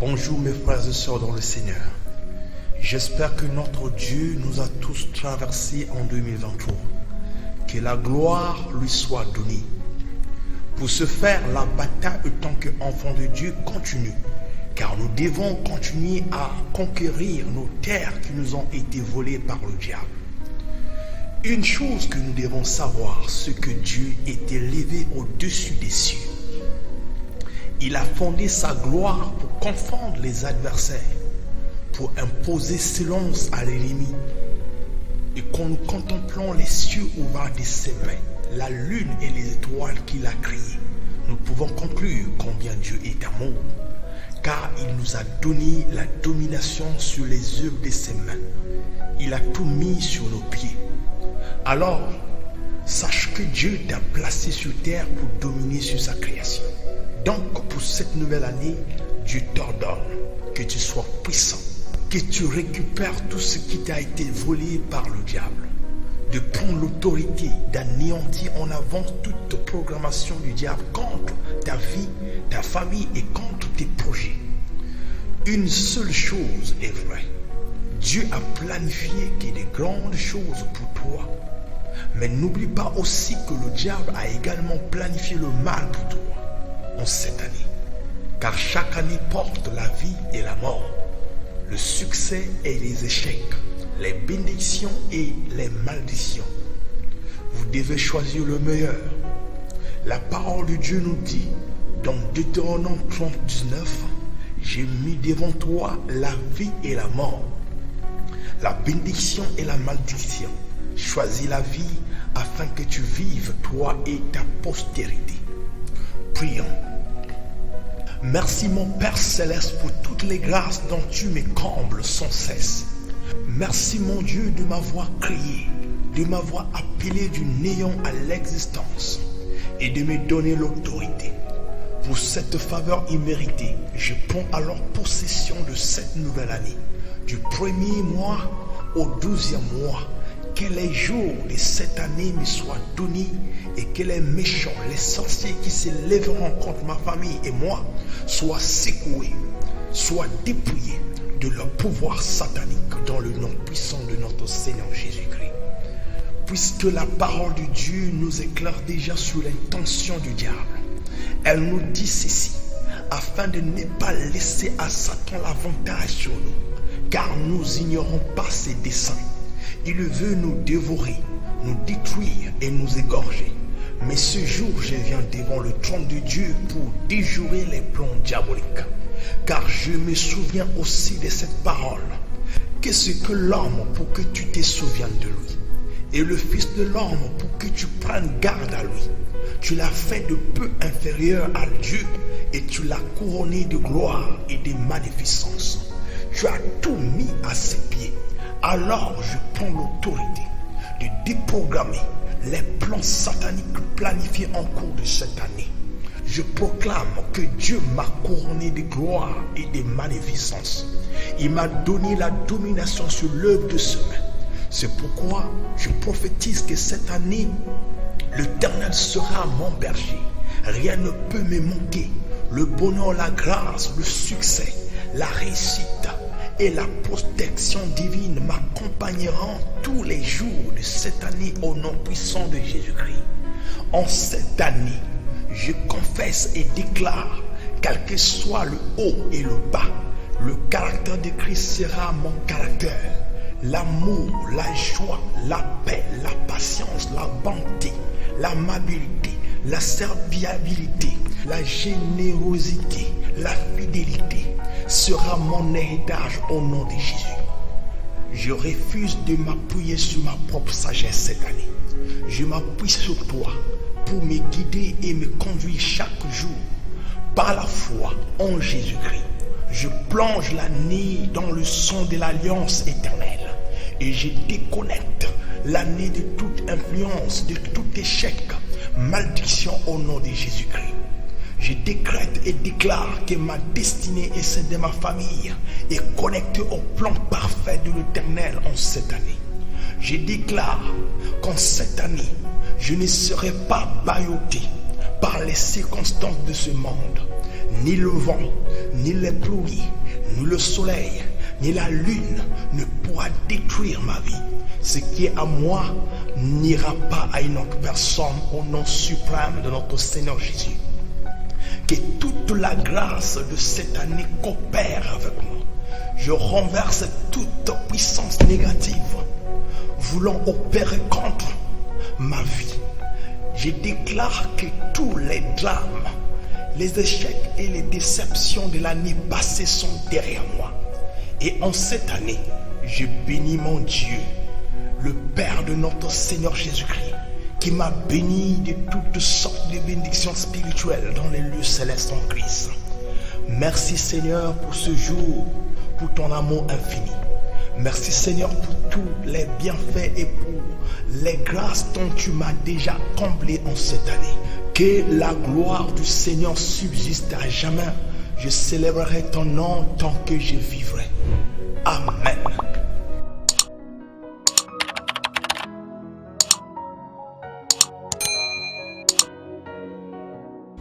Bonjour mes frères et sœurs dans le Seigneur. J'espère que notre Dieu nous a tous traversés en 2023. Que la gloire lui soit donnée. Pour ce faire, la bataille en tant qu'enfants de Dieu continue. Car nous devons continuer à conquérir nos terres qui nous ont été volées par le diable. Une chose que nous devons savoir, c'est que Dieu est élevé au-dessus des cieux. Il a fondé sa gloire pour confondre les adversaires, pour imposer silence à l'ennemi. Et quand nous contemplons les cieux ouverts de ses mains, la lune et les étoiles qu'il a créées, nous pouvons conclure combien Dieu est amour, car il nous a donné la domination sur les œuvres de ses mains. Il a tout mis sur nos pieds. Alors, sache que Dieu t'a placé sur terre pour dominer sur sa création. Donc, pour cette nouvelle année, Dieu t'ordonne que tu sois puissant, que tu récupères tout ce qui t'a été volé par le diable, de prendre l'autorité d'anéantir en avance toute programmation du diable contre ta vie, ta famille et contre tes projets. Une seule chose est vraie, Dieu a planifié qu'il y ait de grandes choses pour toi. Mais n'oublie pas aussi que le diable a également planifié le mal pour toi en cette année. Car chaque année porte la vie et la mort, le succès et les échecs, les bénédictions et les malédictions. Vous devez choisir le meilleur. La parole de Dieu nous dit, dans Deutéronome 30:19, j'ai mis devant toi la vie et la mort, la bénédiction et la malédiction. Choisis la vie afin que tu vives, toi et ta postérité. Prions. Merci mon Père Céleste pour toutes les grâces dont tu me combles sans cesse. Merci mon Dieu de m'avoir créé, de m'avoir appelé du néant à l'existence et de me donner l'autorité. Pour cette faveur imméritée, je prends alors possession de cette nouvelle année, du 1er mois au 12e mois. Que les jours de cette année me soient donnés et que les méchants, les sorciers qui se lèveront contre ma famille et moi soient secoués, soient dépouillés de leur pouvoir satanique dans le nom puissant de notre Seigneur Jésus-Christ. Puisque la parole de Dieu nous éclaire déjà sur l'intention du diable, elle nous dit ceci, afin de ne pas laisser à Satan l'avantage sur nous, car nous ignorons pas ses desseins. Il veut nous dévorer, nous détruire et nous égorger. Mais ce jour, je viens devant le trône de Dieu pour déjouer les plans diaboliques. Car je me souviens aussi de cette parole. Qu'est-ce que l'homme pour que tu te souviennes de lui? Et le Fils de l'homme pour que tu prennes garde à lui. Tu l'as fait de peu inférieur à Dieu et tu l'as couronné de gloire et de magnificence. Tu as tout mis à ses pieds. Alors je prends l'autorité de déprogrammer les plans sataniques planifiés en cours de cette année. Je proclame que Dieu m'a couronné de gloire et de magnificence. Il m'a donné la domination sur l'œuvre de ses mains. C'est pourquoi je prophétise que cette année, l'Éternel sera mon berger. Rien ne peut me manquer. Le bonheur, la grâce, le succès, la réussite et la protection divine m'accompagneront tous les jours de cette année au nom puissant de Jésus-Christ. En cette année, je confesse et déclare, quel que soit le haut et le bas, le caractère de Christ sera mon caractère. L'amour, la joie, la paix, la patience, la bonté, l'amabilité, la serviabilité, la générosité, la fidélité sera mon héritage au nom de Jésus. Je refuse de m'appuyer sur ma propre sagesse cette année. Je m'appuie sur toi pour me guider et me conduire chaque jour par la foi en Jésus-Christ. Je plonge l'année dans le sang de l'alliance éternelle et je déconnecte l'année de toute influence, de tout échec, malédiction au nom de Jésus-Christ. Je décrète et déclare que ma destinée et celle de ma famille est connectée au plan parfait de l'Éternel en cette année. Je déclare qu'en cette année, je ne serai pas bâilloté par les circonstances de ce monde. Ni le vent, ni les pluies, ni le soleil, ni la lune ne pourra détruire ma vie. Ce qui est à moi n'ira pas à une autre personne au nom suprême de notre Seigneur Jésus. Que toute la grâce de cette année coopère avec moi. Je renverse toute puissance négative voulant opérer contre ma vie. Je déclare que tous les drames, les échecs et les déceptions de l'année passée sont derrière moi. Et en cette année, je bénis mon Dieu, le Père de notre Seigneur Jésus-Christ, qui m'a béni de toutes sortes de bénédictions spirituelles dans les lieux célestes en Christ. Merci Seigneur pour ce jour, pour ton amour infini. Merci Seigneur pour tous les bienfaits et pour les grâces dont tu m'as déjà comblé en cette année. Que la gloire du Seigneur subsiste à jamais. Je célébrerai ton nom tant que je vivrai. Amen.